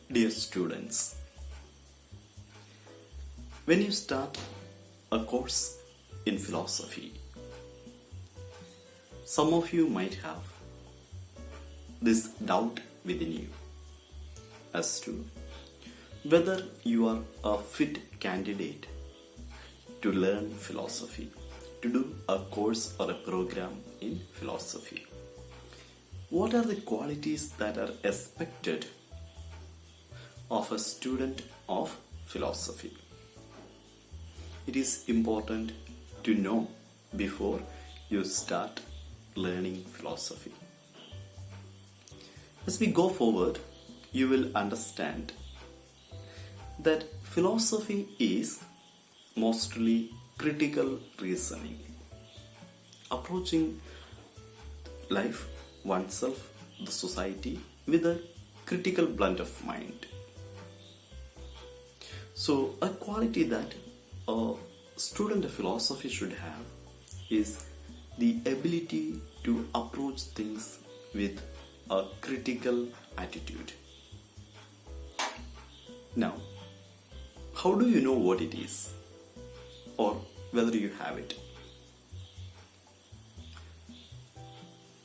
Dear students, when you start a course in philosophy, some of you might have this doubt within you as to whether you are a fit candidate to learn philosophy, to do a course or a program in philosophy. What are the qualities that are expected of a student of philosophy? It is important to know before you start learning philosophy. As we go forward, you will understand that philosophy is mostly critical reasoning, approaching life, oneself, the society with a critical blend of mind. So, a quality that a student of philosophy should have is the ability to approach things with a critical attitude. Now, how do you know what it is or whether you have it?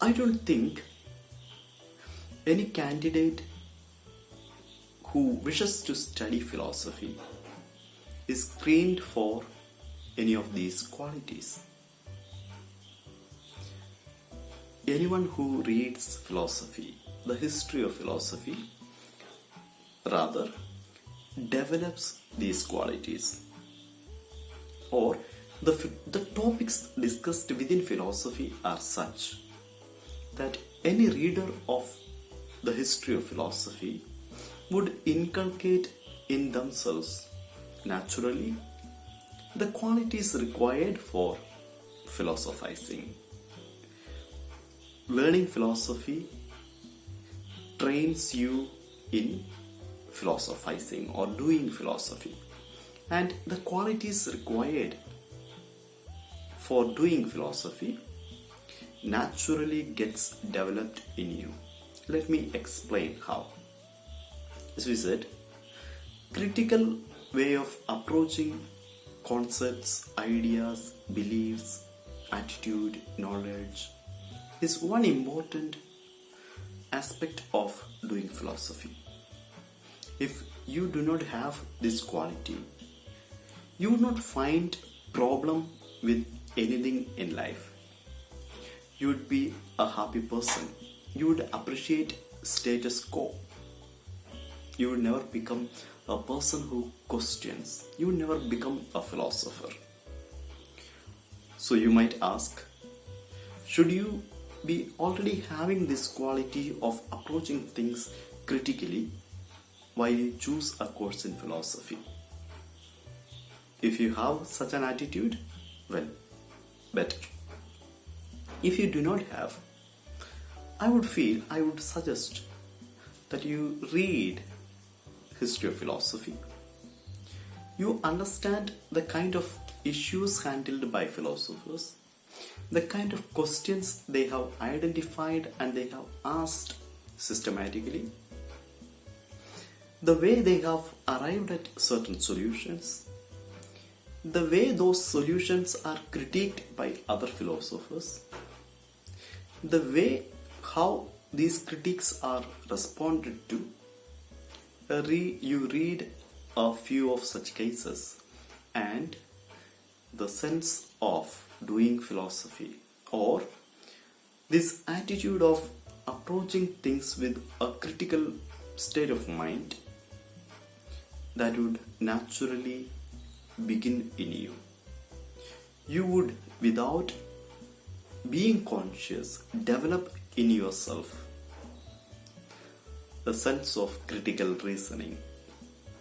I don't think any candidate who wishes to study philosophy is trained for any of these qualities. Anyone who reads philosophy, the history of philosophy, rather develops these qualities, or the topics discussed within philosophy are such that any reader of the history of philosophy would inculcate in themselves naturally the qualities required for philosophizing. Learning philosophy trains you in philosophizing or doing philosophy, and the qualities required for doing philosophy naturally gets developed in you. Let me explain how. As we said, critical way of approaching concepts, ideas, beliefs, attitude, knowledge is one important aspect of doing philosophy. If you do not have this quality, you would not find problem with anything in life. You would be a happy person. You would appreciate status quo. You would never become a person who questions. You would never become a philosopher. So you might ask, should you be already having this quality of approaching things critically while you choose a course in philosophy? If you have such an attitude, well, better. If you do not have, I would suggest that you read history of philosophy. You understand the kind of issues handled by philosophers, the kind of questions they have identified and they have asked systematically, the way they have arrived at certain solutions, the way those solutions are critiqued by other philosophers, the way how these critiques are responded to. You read a few of such cases, and the sense of doing philosophy, or this attitude of approaching things with a critical state of mind, that would naturally begin in you. You would, without being conscious, develop in yourself a sense of critical reasoning.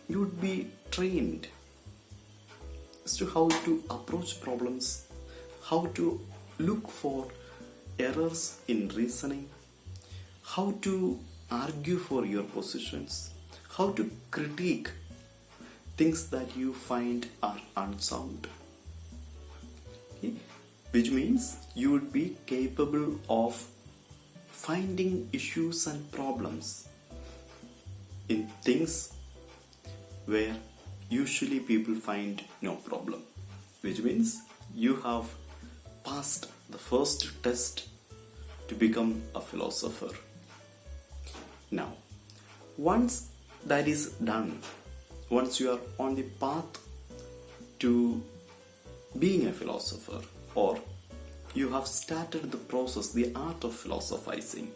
You would be trained as to how to approach problems, how to look for errors in reasoning, how to argue for your positions, how to critique things that you find are unsound. Okay? Which means you would be capable of finding issues and problems in things where usually people find no problem, which means you have passed the first test to become a philosopher. Now, once that is done, once you are on the path to being a philosopher, or you have started the process, the art of philosophizing,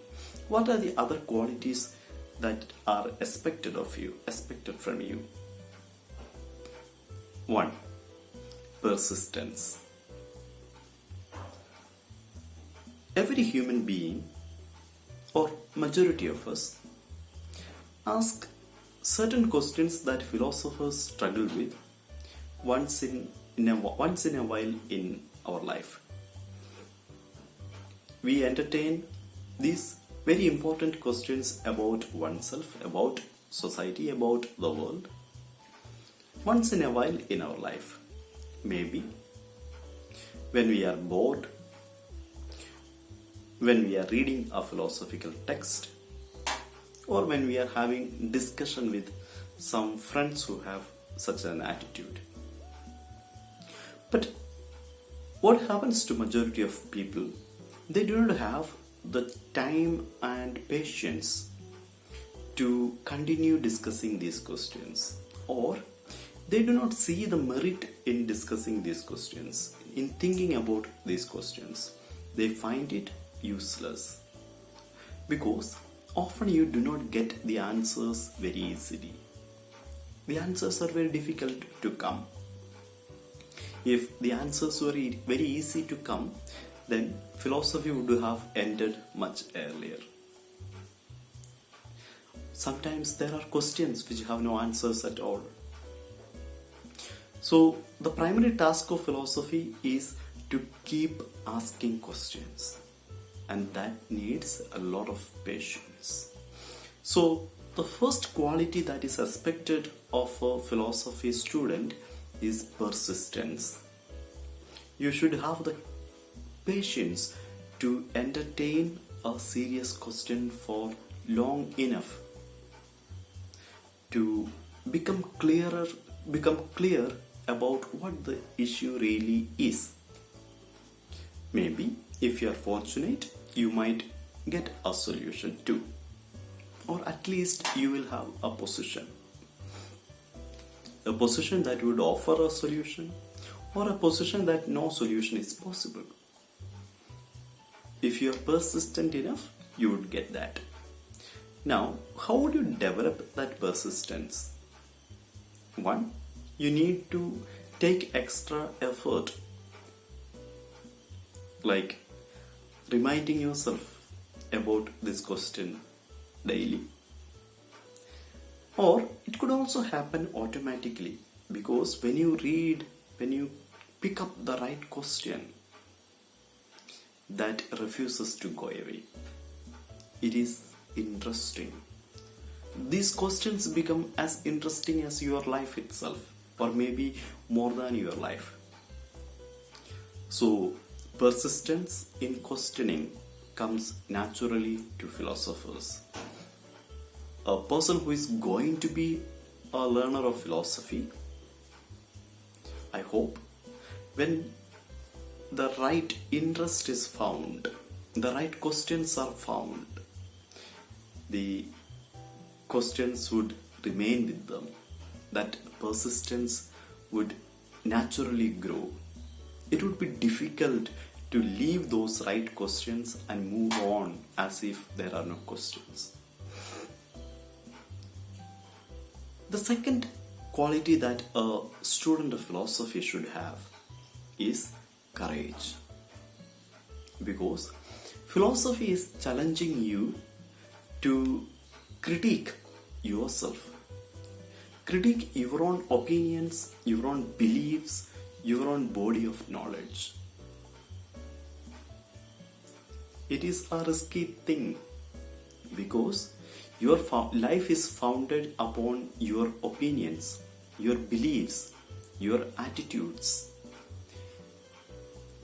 what are the other qualities that are expected of you, expected from you? 1. Persistence. Every human being, or majority of us, ask certain questions that philosophers struggle with once in a while in our life. We entertain these very important questions about oneself, about society, about the world, once in a while in our life. Maybe when we are bored, when we are reading a philosophical text, or when we are having discussion with some friends who have such an attitude. But what happens to majority of people? They do not have the time and patience to continue discussing these questions, or they do not see the merit in discussing these questions, in thinking about these questions. They find it useless because often you do not get the answers very easily. The answers are very difficult to come. If the answers were very easy to come, then philosophy would have ended much earlier. Sometimes there are questions which have no answers at all. So the primary task of philosophy is to keep asking questions, and that needs a lot of patience. So the first quality that is expected of a philosophy student is persistence. You should have the patience to entertain a serious question for long enough to become clear about what the issue really is. Maybe if you are fortunate, you might get a solution too, or at least you will have a position that would offer a solution, or a position that no solution is possible. If you are persistent enough, you would get that. Now, how would you develop that persistence? 1. You need to take extra effort, like reminding yourself about this question daily. Or it could also happen automatically, because when you pick up the right question, that refuses to go away. It is interesting. These questions become as interesting as your life itself, or maybe more than your life. So persistence in questioning comes naturally to philosophers. A person who is going to be a learner of philosophy, I hope, when the right interest is found, the right questions are found, the questions would remain with them. That persistence would naturally grow. It would be difficult to leave those right questions and move on as if there are no questions. The second quality that a student of philosophy should have is courage. Because philosophy is challenging you to critique yourself. Critique your own opinions, your own beliefs, your own body of knowledge. It is a risky thing, because your life is founded upon your opinions, your beliefs, your attitudes.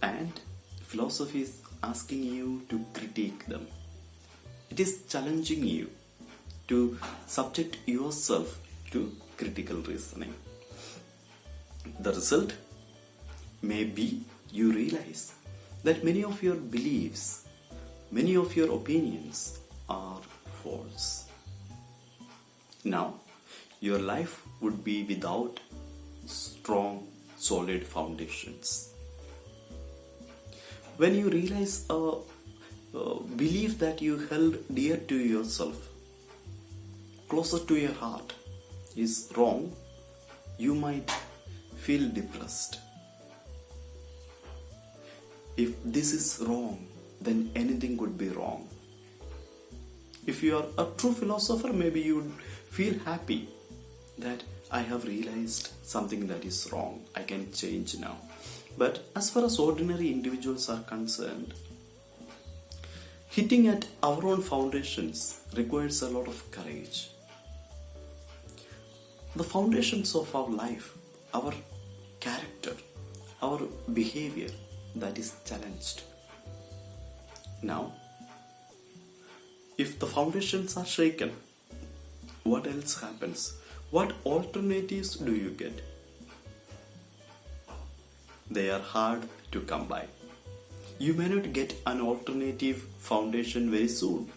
And philosophy is asking you to critique them. It is challenging you to subject yourself to critical reasoning. The result may be you realize that many of your beliefs, many of your opinions are false. Now, your life would be without strong, solid foundations. When you realize a belief that you held dear to yourself, closer to your heart, is wrong, you might feel depressed. If this is wrong, then anything could be wrong. If you are a true philosopher, maybe you would feel happy that I have realized something that is wrong. I can change now. But as far as ordinary individuals are concerned, hitting at our own foundations requires a lot of courage. The foundations of our life, our character, our behavior, that is challenged. Now, if the foundations are shaken, what else happens? What alternatives do you get? They are hard to come by. You may not get an alternative foundation very soon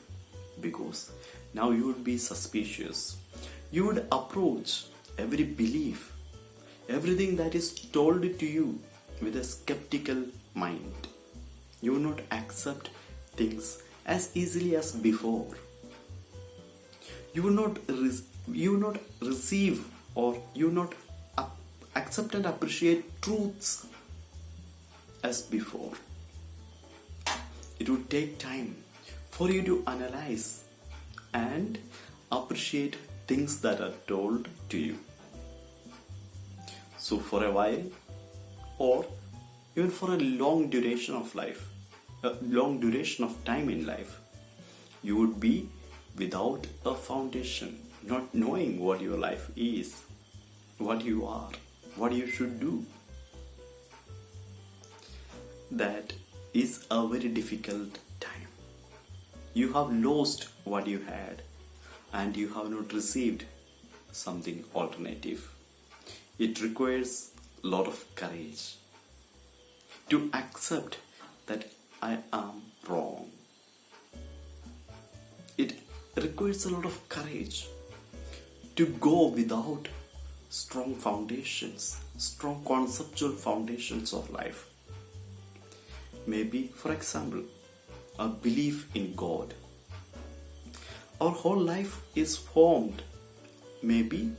because now you would be suspicious. You would approach every belief, everything that is told to you with a skeptical mind. You will not accept things as easily as before. You will not receive or you will not accept and appreciate truths as before. It would take time for you to analyze and appreciate things that are told to you. So for a while, or even for a long duration of life, a long duration of time in life, you would be without a foundation, not knowing what your life is, what you are, what you should do. That is a very difficult time. You have lost what you had and you have not received something alternative. It requires a lot of courage to accept that I am wrong. It requires a lot of courage to go without strong foundations, strong conceptual foundations of life. Maybe, for example, a belief in God. Our whole life is formed maybe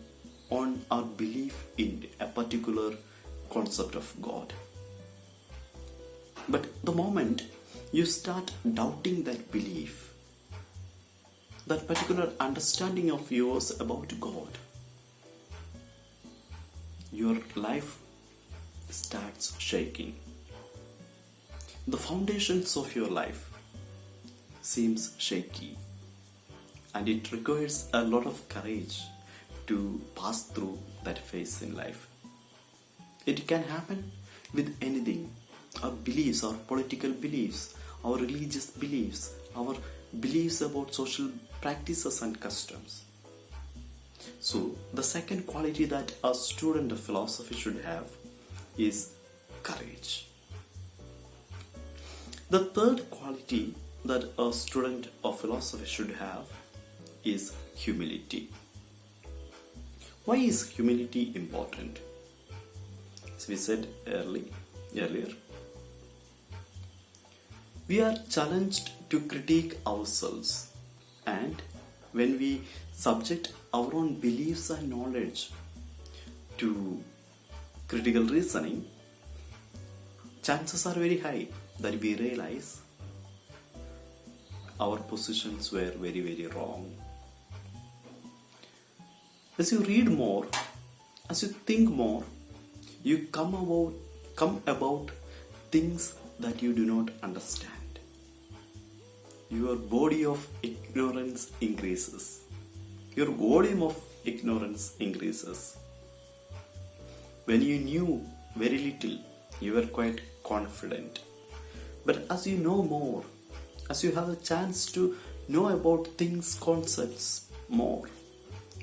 on our belief in a particular concept of God. But the moment you start doubting that belief, that particular understanding of yours about God, your life starts shaking. The foundations of your life seems shaky, and it requires a lot of courage to pass through that phase in life. It can happen with anything. Our beliefs, our political beliefs, our religious beliefs, our beliefs about social practices and customs. So, the second quality that a student of philosophy should have is courage. The third quality that a student of philosophy should have is humility. Why is humility important? As we said earlier, we are challenged to critique ourselves, and when we subject our own beliefs and knowledge to critical reasoning, chances are very high that we realize our positions were very, very wrong. As you read more, as you think more, you come about things that you do not understand. Your body of ignorance increases. Your volume of ignorance increases. When you knew very little, you were quite confident. But as you know more, as you have a chance to know about things, concepts, more,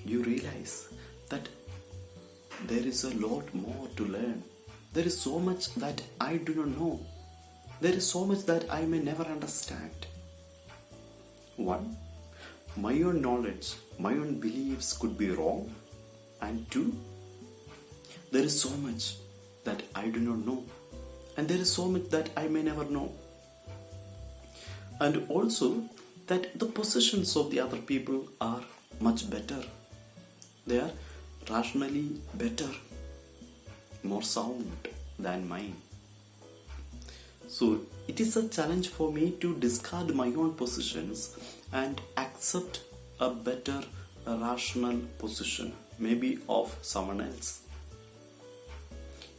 you realize that there is a lot more to learn. There is so much that I do not know. There is so much that I may never understand. One, my own knowledge, my own beliefs could be wrong. And two, there is so much that I do not know. And there is so much that I may never know. And also that the positions of the other people are much better. They are rationally better, more sound than mine. So it is a challenge for me to discard my own positions and accept a better, a rational position, maybe of someone else.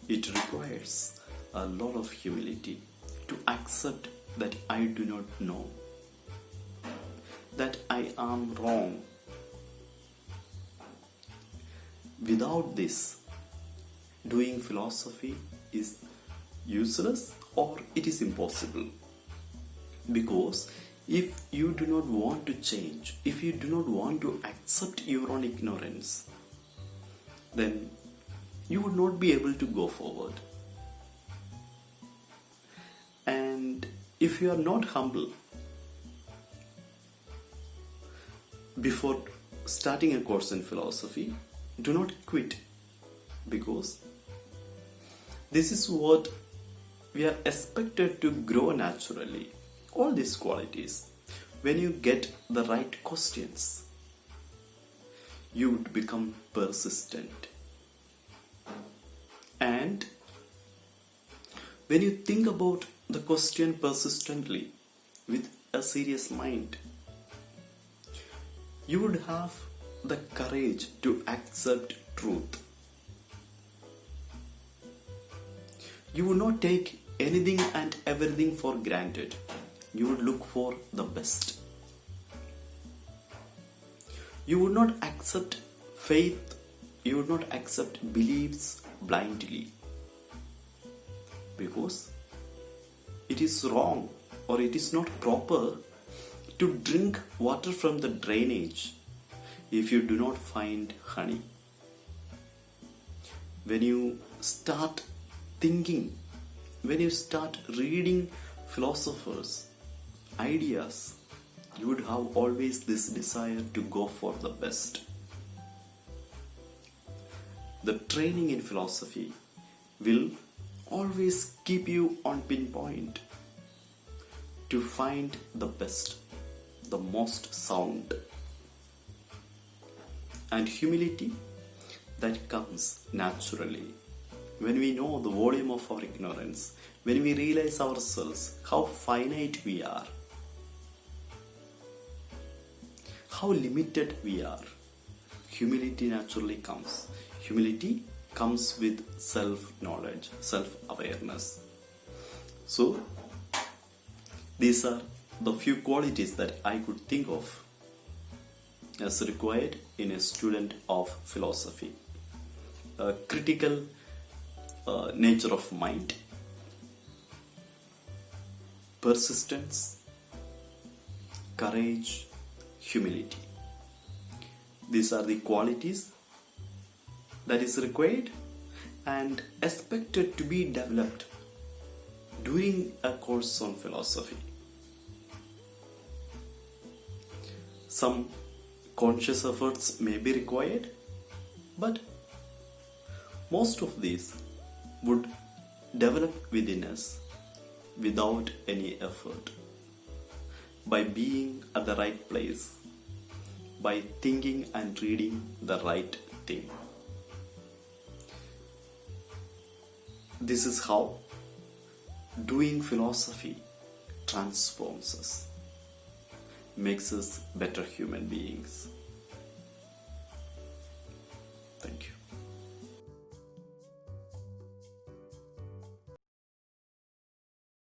It requires a lot of humility to accept that I do not know, that I am wrong. Without this, doing philosophy is useless or it is impossible. Because if you do not want to change, if you do not want to accept your own ignorance, then you would not be able to go forward. And if you are not humble before starting a course in philosophy, do not quit, because this is what we are expected to grow naturally. All these qualities, when you get the right questions, you would become persistent. And when you think about the question persistently with a serious mind, you would have the courage to accept truth. You would not take anything and everything for granted. You would look for the best. You would not accept faith, you would not accept beliefs blindly, because it is wrong or it is not proper to drink water from the drainage if you do not find honey. When you start thinking, when you start reading philosophers' ideas, you would have always this desire to go for the best. The training in philosophy will always keep you on pinpoint to find the best, the most sound. And humility, that comes naturally when we know the volume of our ignorance, when we realize ourselves how finite we are, how limited we are. Humility naturally comes. Humility comes with self-knowledge, self-awareness. So, these are the few qualities that I could think of as required in a student of philosophy. A critical nature of mind, persistence, courage, humility. These are the qualities that is required and expected to be developed during a course on philosophy. Some conscious efforts may be required, but most of these would develop within us without any effort, by being at the right place, by thinking and reading the right thing. This is how doing philosophy transforms us, makes us better human beings.